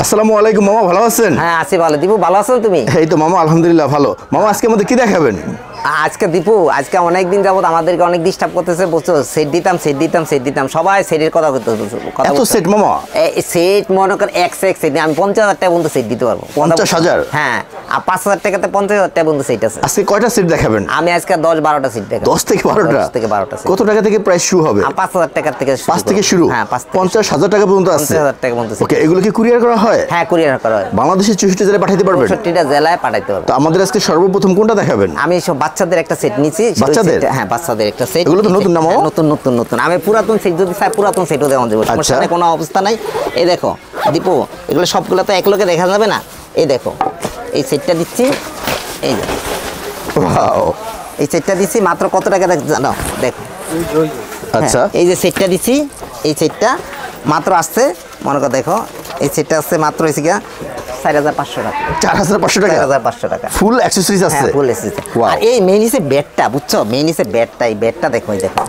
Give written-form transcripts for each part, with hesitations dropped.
আসসালামু আলাইকুম মামা, ভালো আছেন? হ্যাঁ আছি ভালো। দীপু ভালো আছো তুমি? এই তো মামা আলহামদুলিল্লাহ ভালো। মামা আজকে আমাদের কি দেখাবেন? আজকে দীপু আজকে অনেকদিন যাবত আমাদেরকে অনেক ডিস্টার্ব করতেছে, বুঝছো? সেট দিতাম সবাই সেটের কথা করতেছে। এত সেট মামা? সেট মনে কর এক সেট আমি 50,000 টাকা পর্যন্ত সেট দিতে পারবো। 50,000? হ্যাঁ, আর 5,000 টাকাতে 50,000 টাকা পর্যন্ত সেট আছে। আজকে কয়টা সেট দেখাবেন? আমি আজকে 10-12টা সেট দেখাবো। 10 থেকে 12টা? 10 থেকে 12টা সেট। কত টাকা থেকে প্রাইস শুরু হবে? 5,000 টাকা থেকে 5 থেকে শুরু? হ্যাঁ 50,000 টাকা পর্যন্ত আছে। 50,000 টাকা পর্যন্ত। ওকে, এগুলো কি কুরিয়ার করা হয়? হ্যাঁ কুরিয়ার করা হয়। বাংলাদেশের 64 জেলায় পাঠাতে পারবেন? 64টা জেলায় পাঠাইতে পারবো। তো আমাদের আজকে সর্বপ্রথম কোনটা দেখাবেন? আমি সব বাচ্চাদের একটা সেট নিয়েছি। বাচ্চাদের? হ্যাঁ বাচ্চাদের একটা সেট। এগুলো তো নতুন না মামা? নতুন। আমি পুরাতন সেট যদি চাই পুরাতন সেটও দেওয়া যাবে, সমস্যা নেই, কোনো অবস্থা নাই। এই দেখো দীপু, এগুলো সবগুলো তো এক লোকে দেখা যাবে না। এই দেখো এই সেটটা দিচ্ছি, এই যে ওয়াও, এই সেটটা দিচ্ছি মাত্র কত টাকা জানো? দেখো আচ্ছা এই যে সেটটা দিচ্ছি, এই সেটটা মাত্র আসছে মনে করো, দেখো এই সেটটা আসছে মাত্র হয়েছে গিয়া 4,500 টাকা। 4,500 টাকা? 4,500 টাকা ফুল অ্যাকসেসরিজ আছে? হ্যাঁ ফুল এসেছে। Wow. আর এই মেইন হিসেবে ব্যাটটা, বুঝছো? মেইন হিসেবে ব্যাটটা, এই ব্যাটটা দেখো, এই দেখো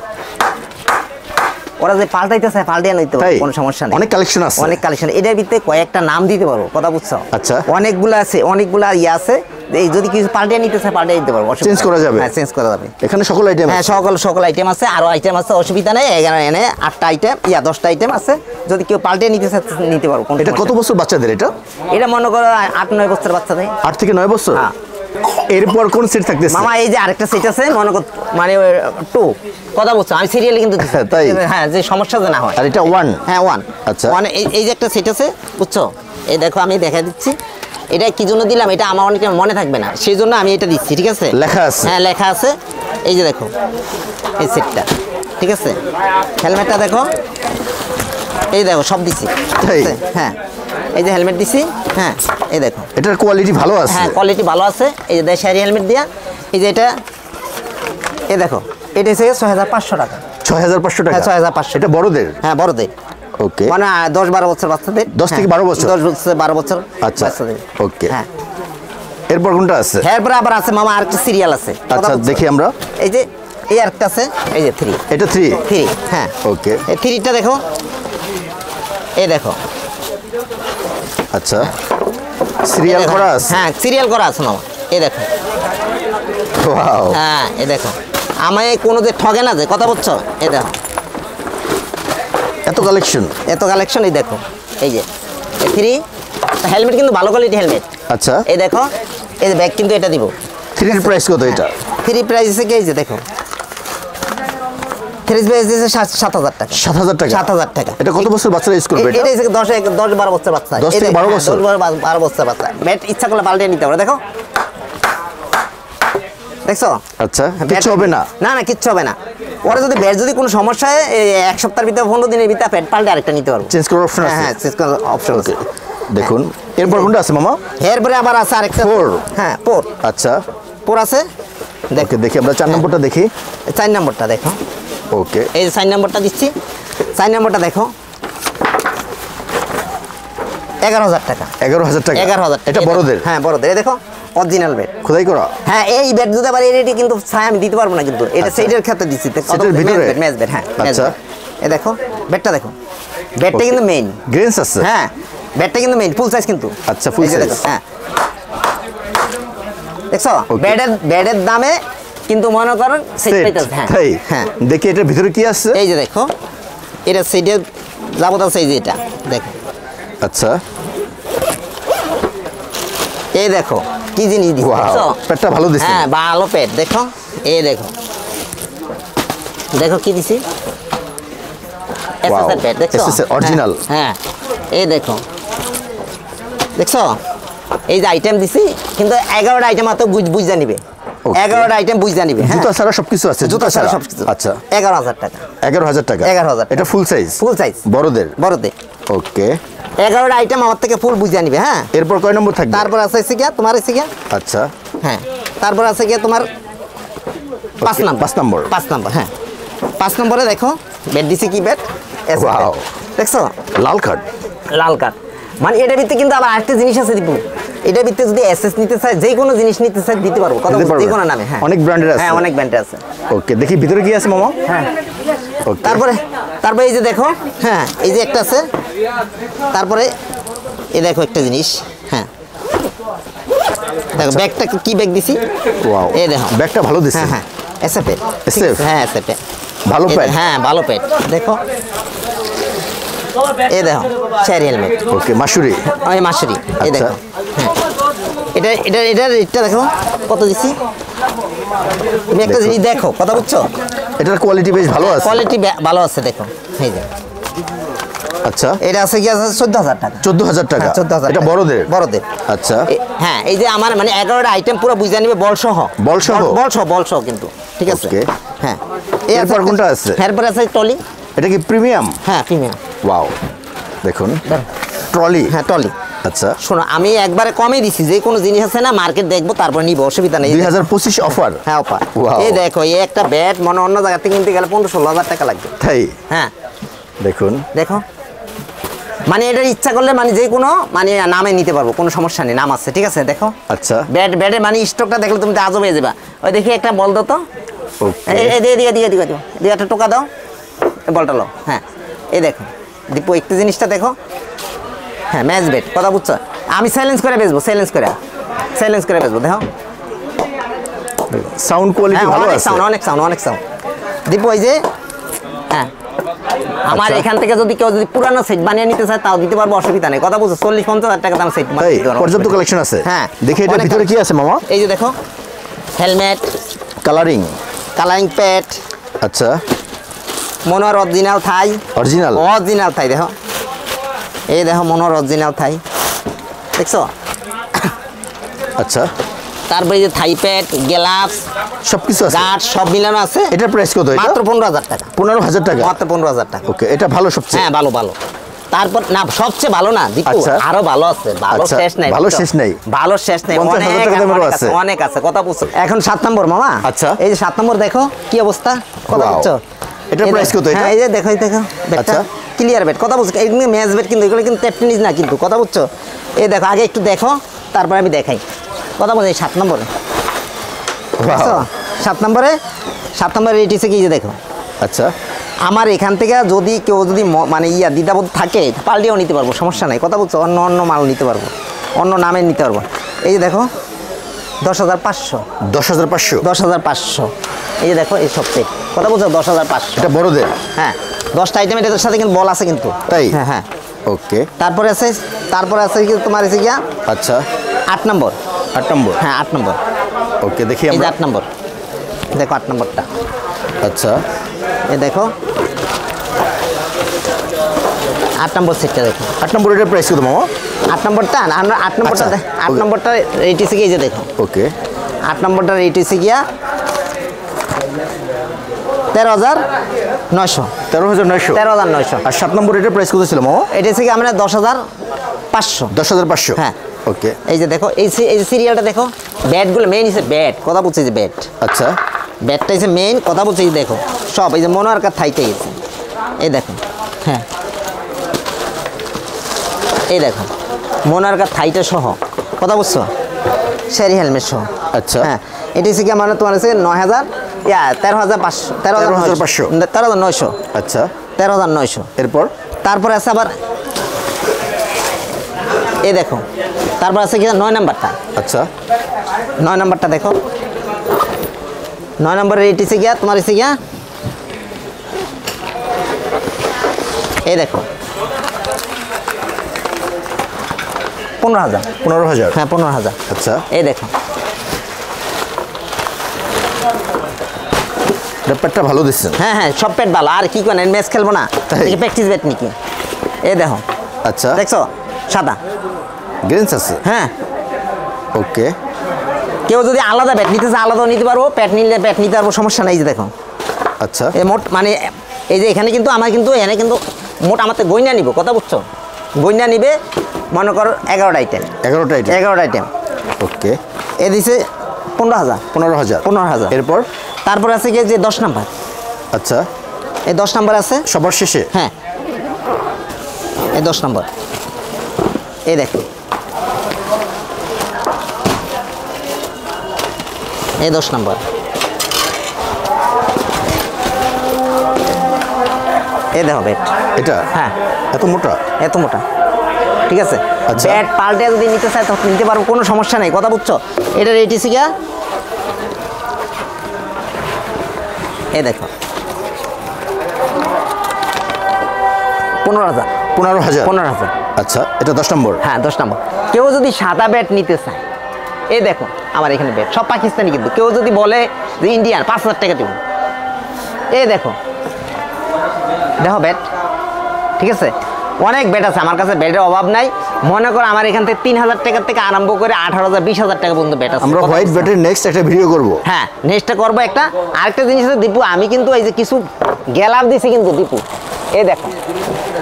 ওরা যে পাল্টাইতেছে পাল্টিয়ে নিতে পারো, কোনো সমস্যা নেই। অনেক কালেকশন আছে, অনেক কালেকশন। এটার ভিতরে কয়েকটা নাম দিতে পারবো, কথা বুঝছো? আচ্ছা। অনেকগুলো আছে, অনেকগুলা ইয়ে আছে। এই যদি কিছু পাল্টিয়ে নিতে চায় পাল্টিয়ে নিতে পারবো, চেঞ্জ করা যাবে? হ্যাঁ চেঞ্জ করা যাবে। এখানে সকল আইটেম? হ্যাঁ সকল আইটেম আছে, আরো আইটেম আছে, অসুবিধা নেই। এনে 8টা আইটেম 10টা আইটেম আছে, যদি কেউ পাল্টিয়ে নিতে চায় নিতে পারবো। এটা কত বছর বাচ্চাদের? এটা মনে করো 8-9 বছর বাচ্চাদের। 8 থেকে 9 বছর? হ্যাঁ। এরপর কোন সেট থাকতেছে মামা? এই যে আরেকটা সেট আছে, মনে কর মানে 2, কথা বলছো? আমি সিরিয়ালি কিন্তু তাই? হ্যাঁ, যে সমস্যা যে না হয়। আর এটা 1? হ্যাঁ 1। আচ্ছা। মানে এই যে একটা সেট আছে, বুঝছো? এই দেখো আমি দেখা দিচ্ছি, এটা কি জন্য দিলাম এটা আমার অনেক মনে থাকবে না, সেই জন্য আমি এটা দিচ্ছি, ঠিক আছে? লেখা আছে? হ্যাঁ লেখা আছে। এই যে দেখো এই সেটটা, ঠিক আছে? হেলমেটটা দেখো, এই দেখো সব দিচ্ছি, ঠিক আছে? হ্যাঁ এই যে হেলমেট দিছি, হ্যাঁ এই দেখো এটার কোয়ালিটি ভালো আছে? হ্যাঁ কোয়ালিটি ভালো আছে। এই যে দেশারি হেলমেট দিয়া, এই যে এটা, এই দেখো এটা হচ্ছে 6,500 টাকা। 6,500 টাকা? হ্যাঁ 6,500। এটা বড়দের? হ্যাঁ বড়দের। ওকে, মানে 10-12 বছর বাচ্চাদের। 10 থেকে 12 বছর? 10-12 বছর আচ্ছা বাচ্চাদের। ওকে। হ্যাঁ এরপর কোনটা আছে? এরপরে আবার আছে মামা আরেকটা সিরিয়াল আছে, আচ্ছা দেখি আমরা। এই যে এই আরেকটা আছে, এই যে 3। এটা 3? হ্যাঁ ওকে। এই 3টা দেখো, এই দেখো। আচ্ছা, সিরিয়াল করা আছে? হ্যাঁ সিরিয়াল করা আছে মামা, এই দেখো। ওয়াও, হ্যাঁ এই দেখো, আমায় কোনো যে ঠগে না, যে কথা বলছো? এই দেখো এত কালেকশন? এত কালেকশন। এই দেখো এই যে 3 হেলমেট, কিন্তু ভালো কোয়ালিটি হেলমেট। আচ্ছা, এই দেখো এই যে ব্যাগ, কিন্তু এটা দিব। 3 এর প্রাইস কত? এটা 3 প্রাইস আছে কি? এই যে দেখো 3 প্রাইস দিয়েছে 7,000 টাকা। 7,000 টাকা? 7,000 টাকা। এটা কত বছর বাচ্চারা ইউজ করবে? এটা 10-12 বছর বাচ্চা। 10 থেকে 12 বছর? 10-12 বছর বাচ্চা। ব্যাট ইচ্ছা করলে পাল্টে নিতে পারে, দেখো দেখছো? আচ্ছা, কিচ্ছু হবে না? না কিচ্ছু হবে না। ওরা যদি ব্যাট যদি কোনো সমস্যা হয়, 1 সপ্তাহের ভিতরে 15 দিনের ভিতরে ব্যাট পাল্টে আরেকটা নিতে পারবো। চেঞ্জ করার অপশন আছে? হ্যাঁ চেঞ্জ করার অপশন আছে। দেখুন এরপর কোনটা আছে মামা? এরপরে আবার আছে আরেকটা 4? হ্যাঁ 4। আচ্ছা 4 আছে, দেখো দেখি আমরা 4 নম্বরটা দেখি। 4 নম্বরটা দেখো। ওকে, এই যে 4 নম্বরটা দিচ্ছি, 4 নম্বরটা দেখো 11,000 টাকা। 11,000 টাকা? 11,000। এটা বড়দের? হ্যাঁ বড়দের। এই দেখো অরিজিনাল ব্যাট, খোদাই করা? হ্যাঁ এই ব্যাট যদি আবার এই রেটে কিন্তু ছাই আমি দিতে পারবো না, কিন্তু এটা সেইটার ক্ষেত্রে দিচ্ছি। সেটার ভিতরে ম্যাচ ব্যাট? হ্যাঁ। আচ্ছা এই দেখো ব্যাটটা দেখো, ব্যাটটা কিন্তু মেইন গ্রেন্স আছে? হ্যাঁ ব্যাটটা কিন্তু মেইন, ফুল সাইজ কিন্তু। আচ্ছা ফুল সাইজ? হ্যাঁ দেখছো ব্যাটের দামে কিন্তু মনে করেন সেট পাইতেছে। হ্যাঁ তাই? হ্যাঁ দেখি এটার ভিতরে কি আছে? এই যে দেখো এটা সেটের যাবতীয় সাইজ, এটা দেখো। আচ্ছা এই দেখো কি জিনিস দিচ্ছে, দেখছো? প্যাডটা ভালো দিছে? হ্যাঁ ভালো প্যাড, দেখো এই দেখো দেখো কি দিছি, এসএসআর প্যাড, দেখছো? SSR original? হ্যাঁ এই দেখো দেখছো, এই যে আইটেম দিছি, কিন্তু 11টা আইটেম মাত্র বুঝা নিবে। 11টা আইটেম বুঝা নিবে। জুতা ছাড়া সবকিছু আছে? জুতা ছাড়া সবকিছু। আচ্ছা 11,000 টাকা। 11,000 টাকা? 11,000। এটা ফুল সাইজ? ফুল সাইজ বড়দের? বড়দের। ওকে 11টা আইটেম আমার থেকে ফুল বুঝা নিবে। হ্যাঁ এরপর কয় নম্বর থাকবে? তারপর আছে এসে গিয়া তোমার এসে গিয়া, আচ্ছা হ্যাঁ তারপর আছে গিয়া তোমার 5 নম্বর। 5 নম্বর? 5 নম্বর, হ্যাঁ 5 নম্বরে দেখো ব্যাট দিছি, কি ব্যাট? ওয়াও, দেখছো? লাল কার্ড? লাল কার্ড। মানে এটার ভিতরে কিন্তু আবার আরেকটা জিনিস আছে দীপু, এটার ভিতরে যদি এসএস নিতে চাই, যে কোনো জিনিস নিতে চাই দিতে পারবো, কথা বলতে যে কোনো নামে। হ্যাঁ অনেক ব্র্যান্ডের আছে? হ্যাঁ অনেক ব্র্যান্ডের আছে। ওকে দেখি ভিতরে কি আছে মামা? হ্যাঁ ওকে তারপরে এই যে দেখো, হ্যাঁ এই যে একটা আছে, তারপরে এই দেখো একটা জিনিস, হ্যাঁ দেখো ব্যাগটা কি ব্যাগ দিছি, ওয়াও এই দেখো ব্যাগটা ভালো দিছে। হ্যাঁ হ্যাঁ এসএফ, SF? হ্যাঁ এসএফ ভালো প্যাড। হ্যাঁ ভালো প্যাড দেখো, এই দেখো চেরি হেলমেট, ওকে মাসুরি। ওই মাসুরি, এই আচ্ছা। দেখো হ্যাঁ এটা রেটটা দেখো কত দিছি, তুমি একটা জিনিস দেখো কথা বুঝছো, এটার কোয়ালিটি বেশ ভালো আছে। কোয়ালিটি ভালো আছে দেখো, এই যে আচ্ছা এটা আছে কি আছে 14,000 টাকা। 14,000 টাকা। হ্যাঁ, 14,000 এটা টাকা। বড়দের। বড়দের। আচ্ছা হ্যাঁ এই যে আমার মানে 11টা আইটেম পুরো বুঝে নিবে বল সহ। বল সহ? বল সহ কিন্তু ঠিক আছে। Okay. হ্যাঁ এরপর কোনটা আছে? এরপর আছে টলি। এটা কি প্রিমিয়াম? হ্যাঁ প্রিমিয়াম। ওয়াও দেখুন ট্রলি। হ্যাঁ টলি। আচ্ছা শোনো আমি একবারে কমই দিছি, যে কোনো জিনিস আছে না মার্কেট দেখবো তারপর নিব, অসুবিধা নেই। 2025 অফার। হ্যাঁ অফার। Wow. এই দেখো এই একটা ব্যাট মনে অন্য জায়গা থেকে কিনতে গেলে 15-16 হাজার টাকা লাগবে। তাই হ্যাঁ দেখুন দেখো মানে এটার ইচ্ছা করলে মানে যে কোনো মানে নামে নিতে পারবো, কোনো সমস্যা নেই, নাম আছে ঠিক আছে। দেখো আচ্ছা ব্যাটের মানে স্টকটা দেখলে তুমি তো আজব হয়ে যাবা। ওই দেখি একটা বল দাও তো, ওকে দিয়ে একটা টোকা দাও, এই বলটা লো। হ্যাঁ এই দেখো দীপু একটু জিনিসটা দেখো, হ্যাঁ ম্যাচ ব্যাট কথা বুঝছো, আমি চ্যালেঞ্জ করে বেচবো, চ্যালেঞ্জ করে বেচবো দেখো। সাউন্ড কোয়ালিটি হ্যাঁ ভালো অনেক আছে। সাউন্ড অনেক সাউন্ড দীপু ওই যে হ্যাঁ আমার আচ্ছা। এখান থেকে যদি কেউ যদি পুরানো সেট বানিয়ে নিতে চায় তাও দিতে পারবো, অসুবিধা নেই কথা বুঝছো। 40-50 হাজার টাকা দাম সেট তাই পর্যাপ্ত কালেকশন আছে। হ্যাঁ দেখি এটার অনেক ভিতরে কি আছে মামা? এই যে দেখো হেলমেট, কালারিং। কালারিং প্যাড, আচ্ছা মনোর অরিজিনাল থাই, অরিজিনাল থাই দেখো, এই দেখো মনোর অরিজিনাল থাই দেখছো। আচ্ছা তারপরে এই যে থাই প্যাড, গ্লাভস, সবকিছু আছে। গার্ড সব মিলানো আছে। এটার প্রাইস কত? এটা মাত্র 15,000 টাকা। 15,000 টাকা। মাত্র 15,000 টাকা। ওকে এটা ভালো সবচেয়ে। হ্যাঁ ভালো। তারপর না সবচেয়ে ভালো না দীপু, আচ্ছা। আরো ভালো আছে, ভালো আচ্ছা, শেষ নাই, ভালো বুঝছো? শেষ নাই। ভালো শেষ নাই, 50,000 টাকা দামেরও আছে। অনেক আছে কথা বুঝছো। এখন 7 নম্বর মামা। আচ্ছা। এই যে 7 নম্বর দেখো কি অবস্থা কথা Wow. বুঝছো। এটার এই প্রাইস দেখো, কত এটা? হ্যাঁ এই যে দেখো ব্যাটটা আচ্ছা। ক্লিয়ার ব্যাট কথা বুঝছো, এইগুলো ম্যাচ ব্যাট কিন্তু এগুলো কিন্তু টেপটেনিস না কিন্তু কথা বুঝছো। এই দেখো আগে একটু দেখো তারপর আমি দেখাই কথা বুঝছো। এই 7 নম্বরে বুঝছো? 7 নম্বরে এটিসে কি যে দেখো। আচ্ছা আমার এখান থেকে যদি কেউ যদি মানে দ্বিধাবোধ থাকে পাল্টিও নিতে পারবো, সমস্যা নাই কথা বুঝছো। অন্য মাল নিতে পারবো, অন্য নামে নিতে পারবো। এই যে দেখো 10,500। 10,500। এই যে দেখো এই সব সেট কথা বুঝছো 10,500। এটা বড়দের। হ্যাঁ 10টা আইটেম এটার সাথে কিন্তু বল আছে কিন্তু। তাই হ্যাঁ ওকে। তারপরে আছে কি তোমার এসে গিয়া আচ্ছা 8 নম্বর। 8 নম্বর। হ্যাঁ 8 নম্বর। ওকে দেখি এই যে আমরা। 8 নম্বর দেখো 8 নম্বরটা। আচ্ছা এই দেখো 8 নম্বর সেটটা দেখো। 8 নম্বর এটার প্রাইস কত মামা? 8 নম্বরটা আমরা 8 নম্বরটা আচ্ছা, 8 ওকে। নম্বরটা এইটিসে গিয়ে যে দেখো। ওকে 8 নম্বরটার এইটিসে গিয়া 13,900। 13,900। আর 7 নম্বর এটার প্রাইস কত ছিল মামা? এটা থেকে আমরা 10,500। 10,500। হ্যাঁ ওকে এই যে দেখো এই যে সিরিয়ালটা দেখো, ব্যাটগুলো মেইন হিসেবে ব্যাট কথা বলছি যে ব্যাট, আচ্ছা ব্যাটটা হিসেবে মেইন কথা বলছি যে দেখো সব এই যে মনোয়ারকার থাইতে গেছে। এই দেখো হ্যাঁ এই দেখো মনোয়ারকার থাইটা সহ কথা বুঝছো, শেরি হেলমেট সহ। আচ্ছা হ্যাঁ এটি হচ্ছে কি আমার তোমার হচ্ছে 9,000 13,500 13,900। আচ্ছা 13,900। এরপর তারপরে আছে আবার এই দেখো, তারপর আছে কি 9 নাম্বারটা। আচ্ছা 9 নাম্বারটা দেখো, 9 নম্বরের এটি হচ্ছে গিয়া তোমার এসে গিয়া এই দেখো 15,000। 15,000। হ্যাঁ 15,000। আচ্ছা এই দেখো ব্যাপারটা ভালো দিচ্ছেন। হ্যাঁ সব পেট ভালো। আর কি করেন ম্যাচ খেলবো না, তাই? প্র্যাকটিস ব্যাট নাকি। এই দেখো আচ্ছা দেখছো সাদা গ্রেন্স আছে। হ্যাঁ ওকে কেউ যদি আলাদা ব্যাট নিতে চায় আলাদাও নিতে পারবো, প্যাট নিলে ব্যাট নিতে পারবো, সমস্যা নেই। যে দেখো আচ্ছা এই মোট মানে এই যে এখানে কিন্তু আমার কিন্তু এখানে কিন্তু মোট আমার তো গইনা নিব কথা বুঝছো, গইনা নিবে মনে করো 11টা আইটেম। 11টা আইটেম ওকে এ দিছে 15,000। 15,000। এরপর তারপর আছে কি যে 10 নাম্বার। আচ্ছা এই 10 নাম্বার আছে সবার শেষে। হ্যাঁ এই 10 নম্বর এই দেখো এই 10 নম্বর এই দেখো ব্যাট। এটা হ্যাঁ এত মোটা? এত মোটা ঠিক আছে আচ্ছা। ব্যাট পাল্টে যদি নিতে চায় তখন নিতে পারবো, কোনো সমস্যা নেই, কথা বুঝছো। এটা রেটিসি গা, এই দেখো 15,000 15,000। 15,000। আচ্ছা, এটা 10 নম্বর। হ্যাঁ 10 নম্বর। কেউ যদি সাদা ব্যাট নিতে চায়, এই দেখো আমার এখানে ব্যাট সব পাকিস্তানি, কিন্তু কেউ যদি বলে যে ইন্ডিয়ান 5,000 টাকা দিব, এই দেখো দেখো ব্যাট, ঠিক আছে। অনেক ব্যাট আছে আমার কাছে, ব্যাটের অভাব নাই। মনে করো আমার এখান থেকে 3,000 টাকা থেকে আরম্ভ করে 18,000 20,000 টাকা পর্যন্ত ব্যাট আছে। আমরা হোয়াইট ব্যাটের নেক্সট একটা ভিডিও করব। হ্যাঁ নেক্সটটা করবো একটা। আরেকটা জিনিস আছে দীপু, আমি কিন্তু এই যে কিছু গ্যালাপ দিছি কিন্তু দীপু, এই দেখো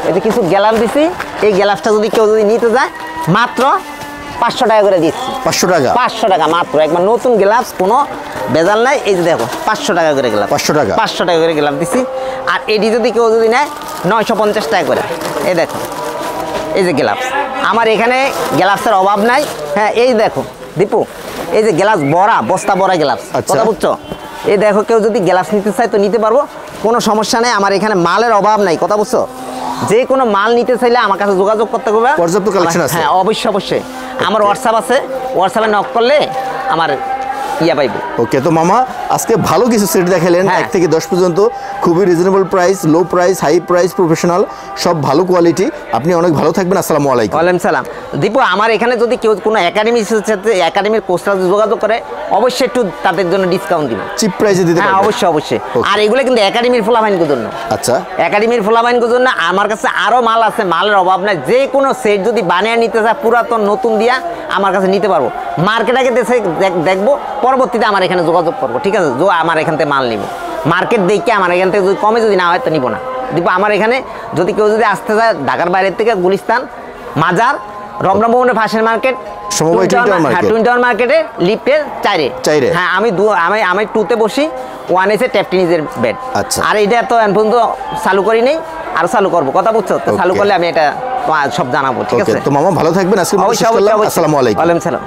এই যে কিছু গ্যালাপ দিছি, এই গ্যালাপটা যদি কেউ যদি নিতে যায় মাত্র 500 টাকা করে দিচ্ছি। 500 টাকা? 500 টাকা মাত্র, একবার নতুন গ্লাভস, কোনো ভেজাল নাই। এই যে দেখো 500 টাকা করে গ্লাভস, 500 টাকা? 500 টাকা করে গ্লাভস দিচ্ছি। আর এটি যদি কেউ যদি নেয় 950 টাকা করে। এই দেখো এই যে গ্লাভস, আমার এখানে গ্লাভসের অভাব নাই। হ্যাঁ এই দেখো দীপু, এই যে গ্লাভস ভরা, বস্তা ভরা গ্লাভস, আচ্ছা। কথা বুঝছো। এই দেখো কেউ যদি গ্লাভস নিতে চায় তো নিতে পারবো, কোনো সমস্যা নেই। আমার এখানে মালের অভাব নাই, কথা বুঝছো। যে কোনো মাল নিতে চাইলে আমার কাছে যোগাযোগ করতে হবে। পর্যাপ্ত কালেকশন আছে? হ্যাঁ অবশ্যই অবশ্যই। আমার হোয়াটসঅ্যাপ আছে, হোয়াটসঅ্যাপে নক করলে আমার ইয়া পাইবে। ওকে, তো মামা আজকে ভালো কিছু সেট দেখালেন, হ্যাঁ। 1 থেকে 10 পর্যন্ত, খুবই reasonable price, low price, high price, professional, সব ভালো কোয়ালিটি। আপনি অনেক ভালো থাকবেন। আসসালামু আলাইকুম। ওয়ালাইকুম সালাম। দীপু আমার এখানে যদি কেউ কোনো একাডেমির সাথে, একাডেমির কোর্সরা যোগাযোগ করে, অবশ্যই একটু তাদের জন্য ডিসকাউন্ট দিব। চিপ প্রাইসে দিতে হ্যাঁ পারবেন? অবশ্যই অবশ্যই। Okay. আর এগুলো কিন্তু একাডেমির ফলাফাইনগুলোর জন্য। আচ্ছা, একাডেমির ফলাফাইনগুলোর জন্য আমার কাছে আরও মাল আছে, মালের অভাব নাই। যে কোনো সেট যদি বানিয়ে নিতে চায় পুরাতন নতুন দিয়া আমার কাছে নিতে পারবো। মার্কেট আগে দেখবো, পরবর্তীতে আমার এখানে যোগাযোগ করবো, ঠিক আছে। আমার এখান থেকে মাল নিব, মার্কেট দেখে আমার এখান থেকে যদি কমে যদি না হয় তো নিব না। দিব আমার এখানে যদি কেউ যদি আসতে চায় ঢাকার বাইরের থেকে, গুলিস্তান, মাজার, রমনা ভবনের পাশের মার্কেট, সমবায় twin tower market. Twin tower মার্কেটে লিফটের চাইরে। হ্যাঁ আমি 2-তে বসি, 1 এসে ট্যাপ টেনিসের বেড। আচ্ছা। আর এটা তো এখন পর্যন্ত চালু করি নেই, আরো চালু করবো, কথা বুঝছো তো। চালু Okay. করলে আমি এটা সব জানাবো, ঠিক ওকে, আছে। তো মামা ভালো থাকবেন। আজকে অবশ্যই অবশ্যই। আসসালামু আলাইকুম। ওয়ালাইকুম সালাম।